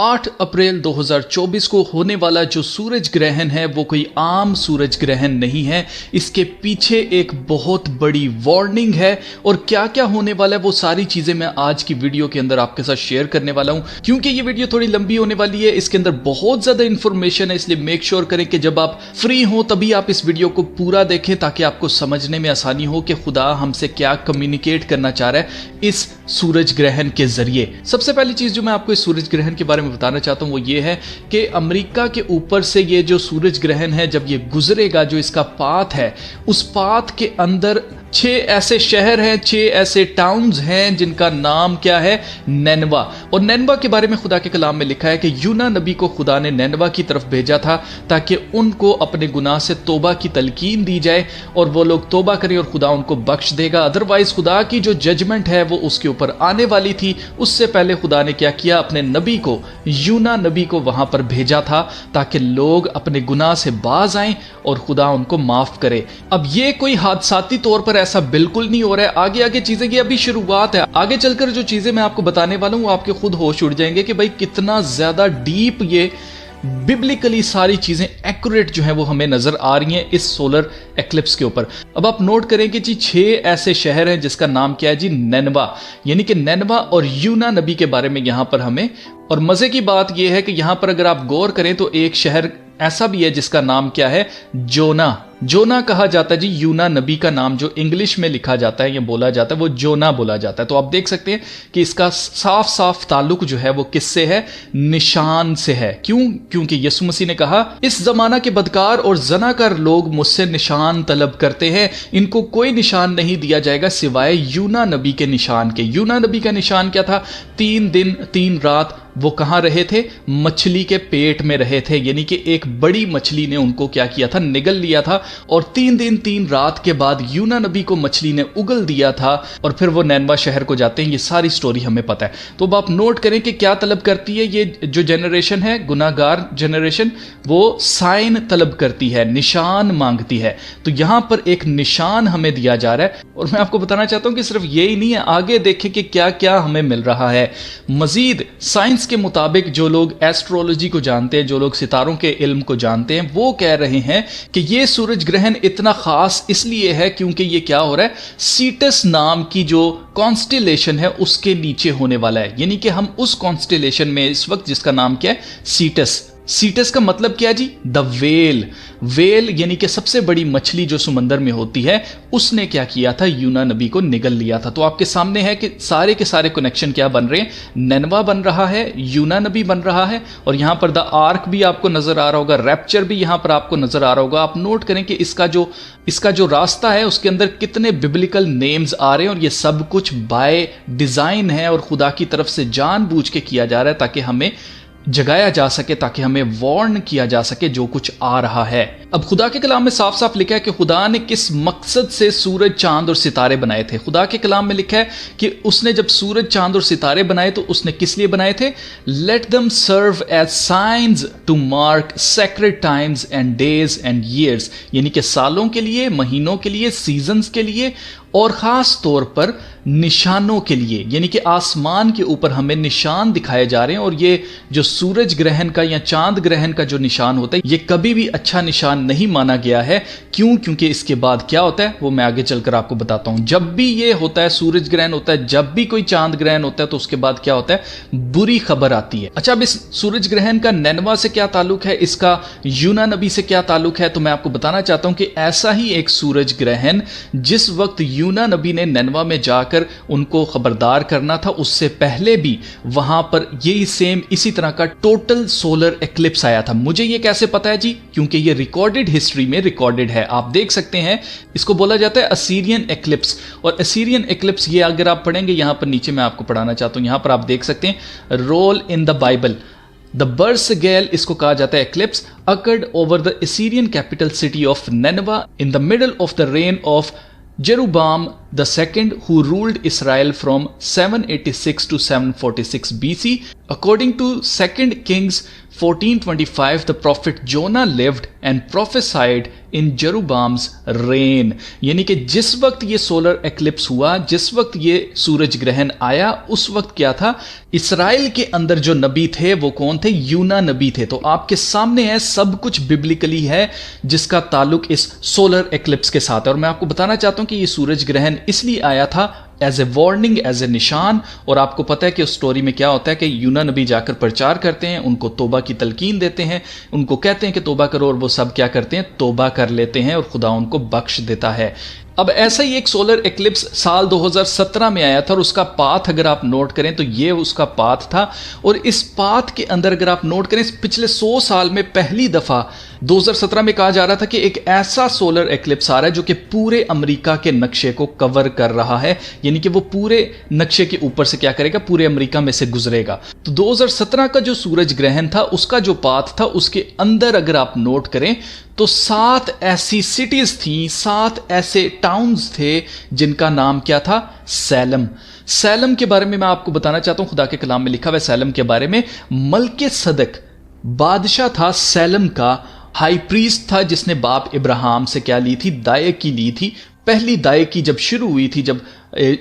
8 अप्रैल 2024 को होने वाला जो सूरज ग्रहण है वो कोई आम सूरज ग्रहण नहीं है। इसके पीछे एक बहुत बड़ी वार्निंग है और क्या क्या होने वाला है वो सारी चीजें मैं आज की वीडियो के अंदर आपके साथ शेयर करने वाला हूं। क्योंकि ये वीडियो थोड़ी लंबी होने वाली है, इसके अंदर बहुत ज्यादा इंफॉर्मेशन है, इसलिए मेक श्योर करें कि जब आप फ्री हो तभी आप इस वीडियो को पूरा देखें ताकि आपको समझने में आसानी हो कि खुदा हमसे क्या कम्युनिकेट करना चाह रहा है इस सूरज ग्रहण के जरिए। सबसे पहली चीज जो मैं आपको इस सूरज ग्रहण के बारे में बताना चाहता हूं वो ये है कि अमेरिका के ऊपर से ये जो सूरज ग्रहण है जब ये गुजरेगा, जो इसका पाथ है, उस पाथ के अंदर 6 ऐसे शहर हैं, 6 ऐसे टाउन्स हैं जिनका नाम क्या है, नैनवा। और नैनवा के बारे में खुदा के कलाम में लिखा है कि यूना नबी को खुदा ने नैनवा की तरफ भेजा था ताकि उनको अपने गुनाह से तौबा की तलकीन दी जाए और वो लोग तौबा करें और खुदा उनको बख्श देगा। अदरवाइज खुदा की जो जजमेंट है वो उसके ऊपर आने वाली थी। उससे पहले खुदा ने क्या किया, अपने नबी को, यूना नबी को वहां पर भेजा था ताकि लोग अपने गुनाह से बाज आएं और खुदा उनको माफ करे। अब ये कोई हादसाती तौर पर ऐसा बिल्कुल नहीं हो रहा है। आगे आगे चीजें की अभी शुरुआत है। आगे चलकर जो चीजें मैं आपको बताने वाला हूं वो आपके खुद होश उड़ जाएंगे कि भाई कितना ज्यादा डीप ये बिब्लिकली सारी चीजें एक्यूरेट जो है वो हमें नजर आ रही हैं इस सोलर एक्लिप्स के ऊपर। अब आप नोट करें कि जी 6 ऐसे शहर हैं जिसका नाम क्या है जी, नैनवा। यानी कि नैनवा और यूना नबी के बारे में यहां पर हमें, और मजे की बात यह है कि यहां पर अगर आप गौर करें तो एक शहर ऐसा भी है जिसका नाम क्या है, जोना। जोना कहा जाता है जी, यूना नबी का नाम जो इंग्लिश में लिखा जाता है या बोला जाता है वो जोना बोला जाता है। तो आप देख सकते हैं कि इसका साफ साफ ताल्लुक जो है वो किससे है, निशान से है। क्यों? क्योंकि यीशु मसीह ने कहा, इस जमाना के बदकार और जनाकार लोग मुझसे निशान तलब करते हैं, इनको कोई निशान नहीं दिया जाएगा सिवाय यूना नबी के निशान के। यूना नबी का निशान क्या था? 3 दिन 3 रात वो कहां रहे थे, मछली के पेट में रहे थे। यानी कि एक बड़ी मछली ने उनको क्या किया था, निगल लिया था। और 3 दिन 3 रात के बाद यूना नबी को मछली ने उगल दिया था और फिर वो नैनवा शहर को जाते हैं। ये सारी स्टोरी हमें पता है। तो अब आप नोट करें कि क्या तलब करती है ये जो जनरेशन है, गुनाहगार जनरेशन, वो साइन तलब करती है, निशान मांगती है। तो यहां पर एक निशान हमें दिया जा रहा है और मैं आपको बताना चाहता हूं कि सिर्फ यही नहीं है, आगे देखें कि क्या क्या हमें मिल रहा है मजीद। साइंस के मुताबिक जो लोग एस्ट्रोलॉजी को जानते हैं, जो लोग सितारों के इल्म को जानते हैं, वो कह रहे हैं कि ये सूरज ग्रहण इतना खास इसलिए है क्योंकि ये क्या हो रहा है, सीटस नाम की जो कॉन्स्टेलेशन है उसके नीचे होने वाला है। यानी कि हम उस कॉन्स्टेलेशन में इस वक्त जिसका नाम क्या है, सीटस। सीटस का मतलब क्या है जी, द वेल। वेल यानी कि सबसे बड़ी मछली जो समंदर में होती है, उसने क्या किया था, यूना नबी को निगल लिया था। तो आपके सामने है कि सारे के सारे कनेक्शन क्या बन रहे हैं, नैनवा बन रहा है, यूना नबी बन रहा है और यहां पर द आर्क भी आपको नजर आ रहा होगा, रैप्चर भी यहां पर आपको नजर आ रहा होगा। आप नोट करें कि इसका जो रास्ता है उसके अंदर कितने बिब्लिकल नेम्स आ रहे हैं और ये सब कुछ बाय डिजाइन है और खुदा की तरफ से जानबूझ के किया जा रहा है ताकि हमें जगाया जा सके, ताकि हमें वार्न किया जा सके जो कुछ आ रहा है। अब खुदा के कलाम में साफ साफ लिखा है कि खुदा ने किस मकसद से सूरज, चांद और सितारे बनाए थे। खुदा के कलाम में लिखा है कि उसने जब सूरज, चांद और सितारे बनाए तो उसने किस लिए बनाए थे, let them serve as signs to mark sacred times and days and years. यानी कि सालों के लिए, महीनों के लिए, सीजन्स के लिए और खास तौर पर निशानों के लिए। यानी कि आसमान के ऊपर हमें निशान दिखाए जा रहे हैं और ये जो सूरज ग्रहण का या चांद ग्रहण का जो निशान होता है ये कभी भी अच्छा निशान नहीं माना गया है। क्यों? क्योंकि इसके बाद क्या होता है वो मैं आगे चलकर आपको बताता हूं। जब भी ये होता है, सूरज ग्रहण होता है, जब भी कोई चांद ग्रहण होता है तो उसके बाद क्या होता है, बुरी खबर आती है। अच्छा, अब इस सूरज ग्रहण का नैनवा से क्या ताल्लुक है, इसका यूना नबी से क्या ताल्लुक है, तो मैं आपको बताना चाहता हूं कि ऐसा ही एक सूरज ग्रहण जिस वक्त यूना नबी ने नैनवा में जाकर उनको खबरदार करना था, उससे पहले भी वहां पर यही सेम इसी तरह का टोटल सोलर एक्लिप्स आया था। मुझे ये कैसे पता है जी, क्योंकि ये रिकॉर्डेड हिस्ट्री में रिकॉर्डेड है। आप देख सकते हैं, इसको बोला जाता है असीरियन एक्लिप्स। और असीरियन एक्लिप्स ये अगर आप पढ़ेंगे, यहां पर नीचे मैं आपको पढ़ाना चाहता हूं, यहां पर आप देख सकते हैं, role in the Bible the Bursagale, इसको कहा जाता है eclipse, occurred over the Assyrian capital city of Nineveh in the middle of the reign of Jeroboam the second, who ruled Israel from 786 to 746 BC. According to 2 Kings 14:25, the prophet Jonah lived and prophesied in Jeroboam's reign. यानी कि जिस वक्त ये solar eclipse हुआ, जिस वक्त ये सूरज ग्रहण आया, उस वक्त क्या था, इसराइल के अंदर जो नबी थे वो कौन थे? यूना नबी थे। तो आपके सामने है, सब कुछ बिब्लिकली है जिसका ताल्लुक इस सोलर एक्लिप्स के साथ है। और मैं आपको बताना चाहता हूं कि ये सूरज ग्रहण इसलिए आया था as a warning, as a निशान। और आपको पता है कि उस स्टोरी में क्या होता है कि यूना नबी जाकर प्रचार करते हैं, उनको तोबा की तलकीन देते हैं, उनको कहते हैं कि तोबा करो, और वो सब क्या करते हैं? तोबा कर लेते हैं और खुदा उनको बख्श देता है। अब ऐसा ही एक सोलर एक्लिप्स साल 2017 में आया था और उसका पाथ अगर आप नोट करें तो ये उसका पाथ था। और इस पाथ के अंदर अगर आप नोट करें, पिछले 100 साल में पहली दफा 2017 में कहा जा रहा था कि एक ऐसा सोलर एक्लिप्स आ रहा है जो कि पूरे अमेरिका के नक्शे को कवर कर रहा है, यानी कि वो पूरे नक्शे के ऊपर से क्या करेगा? पूरे अमेरिका में से गुजरेगा। तो 2017 का जो सूरज ग्रहण था उसका जो पाथ था, उसके अंदर अगर आप नोट करें तो 7 ऐसी सिटीज थी, 7 ऐसे टाउन्स थे जिनका नाम क्या था? सैलम। सैलम के बारे में मैं आपको बताना चाहता हूं, खुदा के कलाम में लिखा हुआ है सैलम के बारे में। मलके सदक बादशाह था सैलम का, हाई प्रीस्ट था जिसने बाप इब्राहिम से क्या ली थी? दायकी ली थी। पहली दायकी जब शुरू हुई थी, जब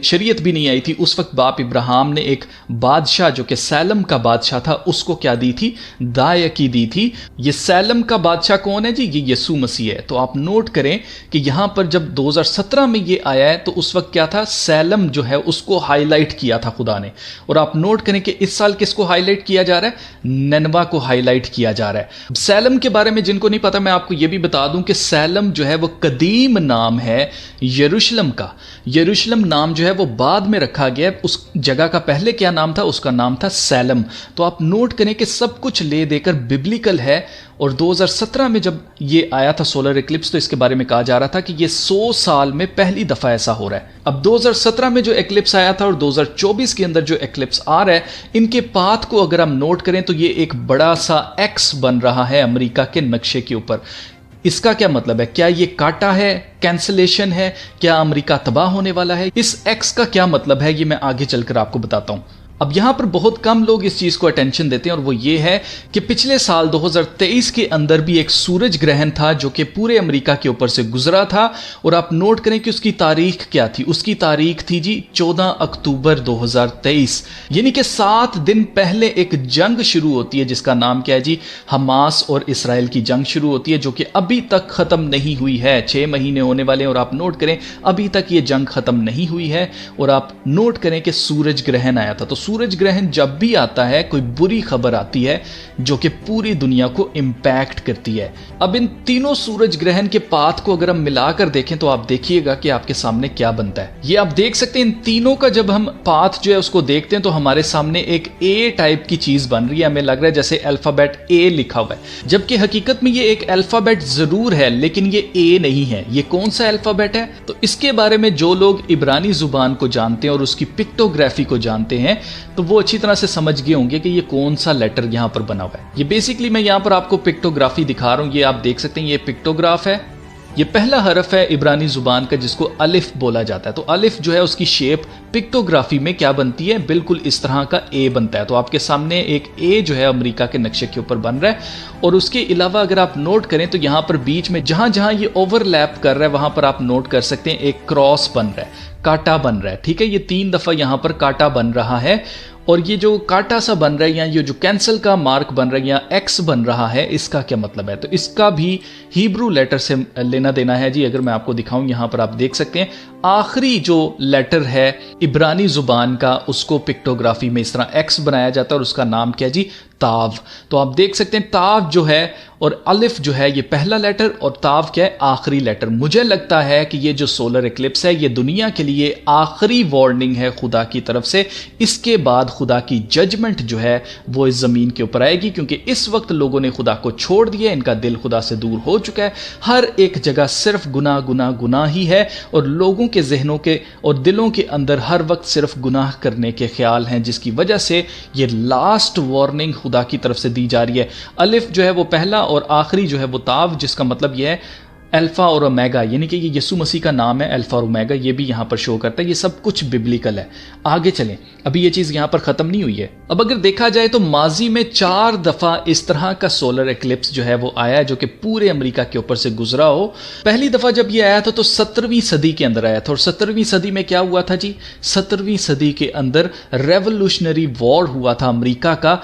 शरीयत भी नहीं आई थी, उस वक्त बाप इब्राहिम ने एक बादशाह जो कि सैलम का बादशाह था उसको क्या दी थी? दायकी दी थी। ये सैलम का बादशाह कौन है जी? ये यीशु मसीह है। तो आप नोट करें कि यहां पर जब 2017 में ये आया है तो उस वक्त क्या था? सैलम जो है उसको हाईलाइट किया था खुदा ने। और आप नोट करें कि इस साल किसको हाईलाइट किया जा रहा है? नैनवा को हाईलाइट किया जा रहा है। सैलम के बारे में जिनको नहीं पता, मैं आपको यह भी बता दूं कि सैलम जो है वो कदीम नाम है यरूशलेम का। यरूशलेम नाम जो है वो बाद में रखा गया, उस जगह का पहले क्या नाम था? उसका नाम था सैलम। तो आप नोट करें कि सब कुछ ले देकर बिब्लिकल है। और 2017 में जब ये आया था सोलर इक्लिप्स, तो इसके बारे में कहा जा रहा था कि ये 100 साल में पहली दफा ऐसा हो रहा है। अब 2017 में जो इक्लिप्स आया था और 2024 के अंदर जो इक्लिप्स आ रहा है, इनके पाथ को अगर हम नोट करें तो ये एक बड़ा सा एक्स बन रहा है अमेरिका के नक्शे के ऊपर। इसका क्या मतलब है? क्या ये काटा है, कैंसलेशन है, क्या अमेरिका तबाह होने वाला है? इस एक्स का क्या मतलब है, ये मैं आगे चलकर आपको बताता हूं। अब यहां पर बहुत कम लोग इस चीज को अटेंशन देते हैं और वो ये है कि पिछले साल 2023 के अंदर भी एक सूरज ग्रहण था जो कि पूरे अमेरिका के ऊपर से गुजरा था। और आप नोट करें कि उसकी तारीख क्या थी? उसकी तारीख थी जी 14 अक्टूबर 2023, यानी कि 7 दिन पहले एक जंग शुरू होती है जिसका नाम क्या है जी? हमास और इसराइल की जंग शुरू होती है, जो कि अभी तक खत्म नहीं हुई है। 6 महीने होने वाले हैं और आप नोट करें अभी तक ये जंग खत्म नहीं हुई है। और आप नोट करें कि सूरज ग्रहण आया था। तो सूरज ग्रहण जब भी आता है, कोई बुरी खबर आती है जो कि पूरी दुनिया को इंपैक्ट करती है। अब इन तीनों सूरज ग्रहण के पाथ को अगर हम मिलाकर देखें तो आप देखिएगा कि आपके सामने क्या बनता है। ये आप देख सकते हैं, इन तीनों का जब हम पाथ जो है उसको देखते हैं तो हमारे सामने एक ए टाइप की चीज बन रही है। हमें लग रहा है जैसे अल्फाबेट ए लिखा हुआ है, जबकि हकीकत में ये एक अल्फाबेट जरूर है लेकिन ये ए नहीं है। ये कौन सा अल्फाबेट है? तो इसके बारे में जो लोग इब्रानी जुबान को जानते हैं और उसकी पिक्टोग्राफी को जानते हैं तो वो अच्छी तरह से समझ गए होंगे कि ये कौन सा लेटर यहां पर बना हुआ है। ये बेसिकली मैं यहां पर आपको पिक्टोग्राफी दिखा रहा हूं। ये आप देख सकते हैं, ये पिक्टोग्राफ है। ये पहला हरफ है इब्रानी जुबान का जिसको अलिफ बोला जाता है। तो अलिफ जो है उसकी शेप पिक्टोग्राफी में क्या बनती है? बिल्कुल इस तरह का ए बनता है। तो आपके सामने एक ए जो है अमेरिका के नक्शे के ऊपर बन रहा है। और उसके अलावा अगर आप नोट करें तो यहां पर बीच में जहां जहां ये ओवरलैप कर रहा है वहां पर आप नोट कर सकते हैं एक क्रॉस बन रहा है, कांटा बन रहा है। ठीक है, ये 3 दफा यहां पर कांटा बन रहा है। और ये जो कांटा सा बन रहा है या ये जो कैंसल का मार्क बन रहा है या एक्स बन रहा है, इसका क्या मतलब है? तो इसका भी हिब्रू लेटर से लेना देना है जी। अगर मैं आपको दिखाऊं, यहां पर आप देख सकते हैं आखिरी जो लेटर है इब्रानी जुबान का, उसको पिक्टोग्राफी में इस तरह एक्स बनाया जाता है और उसका नाम क्या है जी? ताव। तो आप देख सकते हैं ताव जो है और अलिफ जो है ये पहला लेटर और ताव क्या है? आखिरी लेटर। मुझे लगता है कि ये जो सोलर इक्लिप्स है ये दुनिया के लिए आखिरी वार्निंग है खुदा की तरफ से। इसके बाद खुदा की जजमेंट जो है वो इस जमीन के ऊपर आएगी, क्योंकि इस वक्त लोगों ने खुदा को छोड़ दिया, इनका दिल खुदा से दूर हो चुका है। हर एक जगह सिर्फ गुनाह गुनाह गुनाह ही है और लोगों के जहनों के और दिलों के अंदर हर वक्त सिर्फ गुनाह करने के ख्याल हैं, जिसकी वजह से ये लास्ट वार्निंग खुदा की तरफ से दी जा रही है। अलिफ जो है वो पहला और आखिरी जो है वो ताव, जिसका मतलब यह है अल्फा और ओमेगा, यानी कि ये यीशु मसीह का नाम है अल्फा और ओमेगा, ये भी यहां पर शो करता है। ये सब कुछ बिब्लिकल है। आगे चलें, अभी ये चीज यहां पर खत्म नहीं हुई है। अब अगर देखा जाए तो माजी में 4 दफा इस तरह का सोलर एक्लिप्स जो है वो आया है, जो कि पूरे अमेरिका के ऊपर से गुजरा हो। पहली दफा जब ये आया था तो 17वीं सदी के अंदर आया था। और 17वीं सदी में क्या हुआ था जी? 17वीं सदी के अंदर रेवोल्यूशनरी वॉर हुआ था अमेरिका का,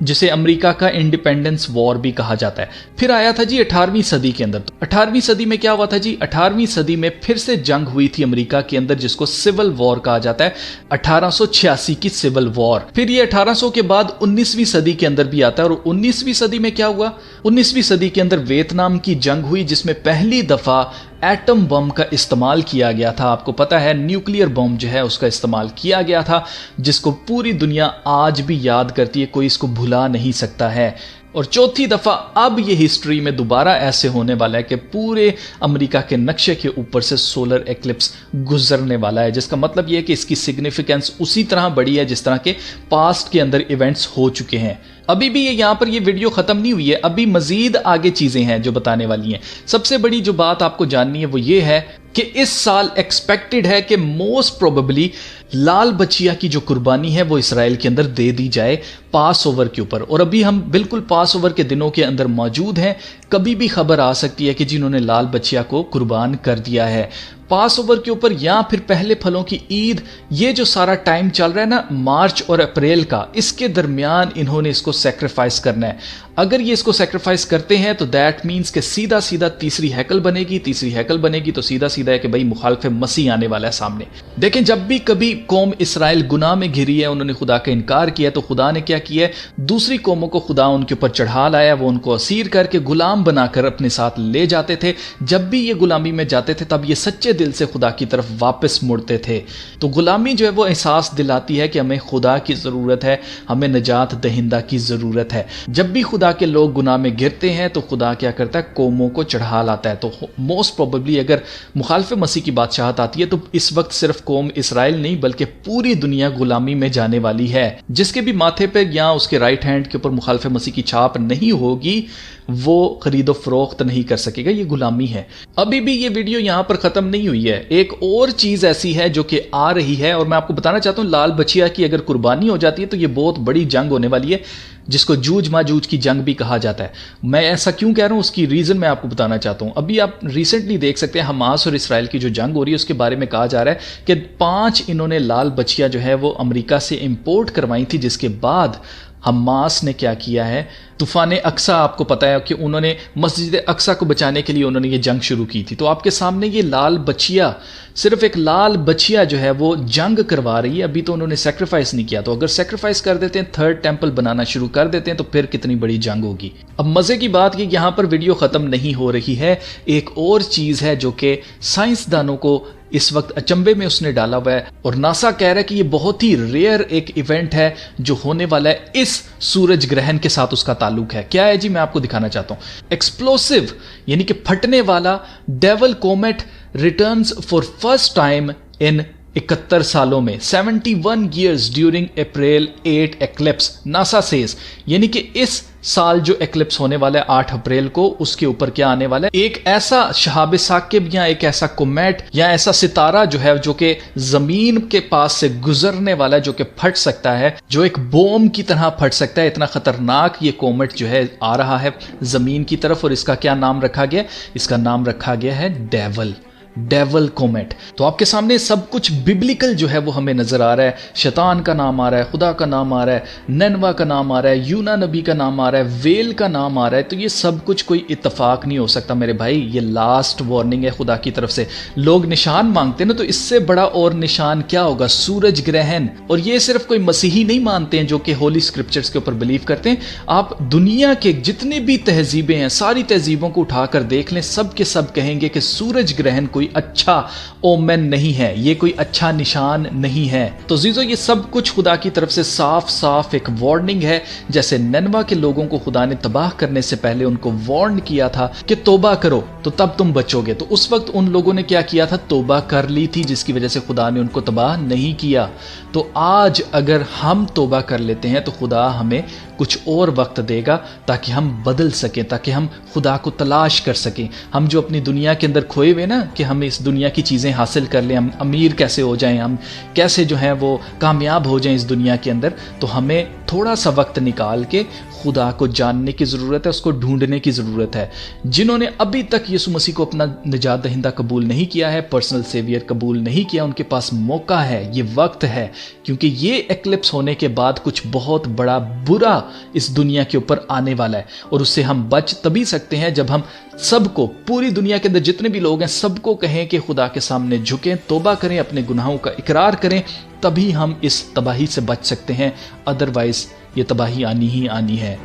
जिसे अमेरिका का इंडिपेंडेंस वॉर भी कहा जाता है। फिर आया था जी 18वीं सदी के अंदर। 18वीं सदी में क्या हुआ था जी? 18वीं सदी में फिर से जंग हुई थी अमेरिका के अंदर, जिसको सिविल वॉर कहा जाता है, 1886 की सिविल वॉर। फिर ये 1800 के बाद 19वीं सदी के अंदर भी आता है। और 19वीं सदी में क्या हुआ? 19वीं सदी के अंदर वियतनाम की जंग हुई, जिसमें पहली दफा एटम बम का इस्तेमाल किया गया था। आपको पता है न्यूक्लियर बम जो है उसका इस्तेमाल किया गया था, जिसको पूरी दुनिया आज भी याद करती है, कोई इसको भुला नहीं सकता है। और चौथी दफा अब ये हिस्ट्री में दोबारा ऐसे होने वाला है कि पूरे अमेरिका के नक्शे के ऊपर से सोलर एक्लिप्स गुजरने वाला है, जिसका मतलब ये है कि इसकी सिग्निफिकेंस उसी तरह बड़ी है जिस तरह के पास्ट के अंदर इवेंट्स हो चुके हैं। अभी भी यहां पर ये वीडियो खत्म नहीं हुई है, अभी मजीद आगे चीजें हैं जो बताने वाली हैं। सबसे बड़ी जो बात आपको जाननी है वो ये है कि इस साल एक्सपेक्टेड है कि मोस्ट प्रोबेबली लाल बचिया की जो कुर्बानी है वो इसराइल के अंदर दे दी जाए पास ओवर के ऊपर। और अभी हम बिल्कुल पास ओवर के दिनों के अंदर मौजूद हैं। कभी भी खबर आ सकती है कि जिन्होंने लाल बचिया को कुर्बान कर दिया है पास ओवर के ऊपर, या फिर पहले फलों की ईद। ये जो सारा टाइम चल रहा है ना, मार्च और अप्रैल का, इसके दरमियान इन्होंने इसको सेक्रीफाइस करना है। अगर ये इसको सेक्रीफाइस करते हैं तो दैट मीन्स कि सीधा सीधा तीसरी हैकल बनेगी। तीसरी हैकल बनेगी तो सीधा सीधा है कि भाई मुखालिफ मसीह आने वाला है सामने। देखें, जब भी कभी कौम इसराइल गुनाह में घिरी है, उन्होंने खुदा का इनकार किया, तो खुदा ने क्या किया है? दूसरी कौमों को खुदा उनके ऊपर चढ़ा लाया, वो उनको असीर करके गुलाम बनाकर अपने साथ ले जाते थे। जब भी ये गुलामी में जाते थे तब ये सच्चे दिल से खुदा की तरफ वापस मुड़ते थे। तो गुलामी जो है वो एहसास दिलाती है कि हमें खुदा की जरूरत है, हमें निजात दहिंदा की जरूरत है। जब भी खुदा के लोग गुनाह में गिरते हैं तो खुदा क्या करता है? कौमों को चढ़ा लाता है। तो मोस्ट प्रोबेबली अगर मुखालिफ मसीह की बादशाहत आती है तो इस वक्त सिर्फ कौम इसराइल नहीं बल्कि पूरी दुनिया गुलामी में जाने वाली है। जिसके भी माथे पे या उसके राइट हैंड के ऊपर मुखालिफ मसीह की छाप नहीं होगी वो खरीदो फरोख्त नहीं कर सकेगा। ये गुलामी है। अभी भी ये वीडियो यहां पर खत्म नहीं हुई है। एक और चीज ऐसी है जो कि आ रही है और मैं आपको बताना चाहता हूं, लाल बचिया की अगर कुर्बानी हो जाती है तो ये बहुत बड़ी जंग होने वाली है, जिसको जूझ माजूझ की जंग भी कहा जाता है। मैं ऐसा क्यों कह रहा हूं, उसकी रीजन मैं आपको बताना चाहता हूं। अभी आप रिसेंटली देख सकते हैं हमास और इसराइल की जो जंग हो रही है उसके बारे में कहा जा रहा है कि 5 इन्होंने लाल बचिया जो है वो अमेरिका से इंपोर्ट करवाई थी, जिसके बाद हमास ने क्या किया है? तूफान अक्सा, आपको पता है कि उन्होंने मस्जिद अक्सा को बचाने के लिए उन्होंने ये जंग शुरू की थी। तो आपके सामने ये लाल बचिया, सिर्फ एक लाल बचिया जो है वो जंग करवा रही है। अभी तो उन्होंने सेक्रीफाइस नहीं किया, तो अगर सेक्रीफाइस कर देते हैं, थर्ड टेंपल बनाना शुरू कर देते हैं, तो फिर कितनी बड़ी जंग होगी। अब मजे की बात कि यहां पर वीडियो खत्म नहीं हो रही है। एक और चीज है जो कि साइंसदानों को इस वक्त अचंभे में उसने डाला हुआ है, और नासा कह रहा है कि ये बहुत ही रेयर एक इवेंट है जो होने वाला है इस सूरज ग्रहण के साथ, उसका ताल्लुक है। क्या है जी? मैं आपको दिखाना चाहता हूं। एक्सप्लोसिव यानी कि फटने वाला devil comet returns for first time in 71 सालों में, 71 years ड्यूरिंग अप्रैल 8 एक्लिप्स, नासा सेज। यानी कि इस साल जो एक्लिप्स होने वाला है 8 अप्रैल को, उसके ऊपर क्या आने वाला है? एक ऐसा शहाब साकिब या एक ऐसा कोमेट या ऐसा सितारा जो है जो कि जमीन के पास से गुजरने वाला है, जो कि फट सकता है, जो एक बॉम्ब की तरह फट सकता है। इतना खतरनाक ये कोमेट जो है आ रहा है जमीन की तरफ, और इसका क्या नाम रखा गया? इसका नाम रखा गया है डेवल कोमेट। तो आपके सामने सब कुछ बिब्लिकल जो है वो हमें नजर आ रहा है। शैतान का नाम आ रहा है, खुदा का नाम आ रहा है, ननवा का नाम आ रहा है, यूना नबी का नाम आ रहा है, वेल का नाम आ रहा है। तो ये सब कुछ कोई इत्तेफाक नहीं हो सकता मेरे भाई, ये लास्ट वार्निंग है खुदा की तरफ से। लोग निशान मांगते हैं ना, तो इससे बड़ा और निशान क्या होगा? सूरज ग्रहण। और ये सिर्फ कोई मसीही नहीं मानते हैं जो कि होली स्क्रिप्चर्स के ऊपर बिलीव करते हैं। आप दुनिया के जितने भी तहजीबें हैं, सारी तहजीबों को उठाकर देख लें, सब के सब कहेंगे कि सूरज ग्रहण कोई अच्छा ओमेन नहीं है, ये कोई अच्छा निशान नहीं है। तो जीजो, ये सब कुछ खुदा की तरफ से साफ साफ एक वार्निंग है। जैसे ननवा के लोगों को खुदा ने तबाह करने से पहले उनको वार्न किया था कि तौबा करो तो तब तुम बचोगे। तो उस वक्त उन लोगों ने क्या किया था? तौबा कर ली थी, जिसकी वजह से खुदा ने उनको तबाह नहीं किया। तो आज अगर हम तौबा कर लेते हैं तो खुदा हमें कुछ और वक्त देगा ताकि हम बदल सकें, ताकि हम खुदा को तलाश कर सकें। हम जो अपनी दुनिया के अंदर खोए हुए ना कि हम इस दुनिया की चीज़ें हासिल कर लें, हम अमीर कैसे हो जाएं, हम कैसे जो है वो कामयाब हो जाएं इस दुनिया के अंदर, तो हमें थोड़ा सा वक्त निकाल के खुदा को जानने की ज़रूरत है, उसको ढूंढने की ज़रूरत है। जिन्होंने अभी तक यीशु मसीह को अपना निजात दहिंदा कबूल नहीं किया है, पर्सनल सेवियर कबूल नहीं किया, उनके पास मौका है, ये वक्त है, क्योंकि ये एक्लिप्स होने के बाद कुछ बहुत बड़ा बुरा इस दुनिया के ऊपर आने वाला है। और उससे हम बच तभी सकते हैं जब हम सबको, पूरी दुनिया के अंदर जितने भी लोग हैं, सबको कहें कि खुदा के सामने झुकें, तौबा करें, अपने गुनाहों का इकरार करें, तभी हम इस तबाही से बच सकते हैं। अदरवाइज ये तबाही आनी ही आनी है।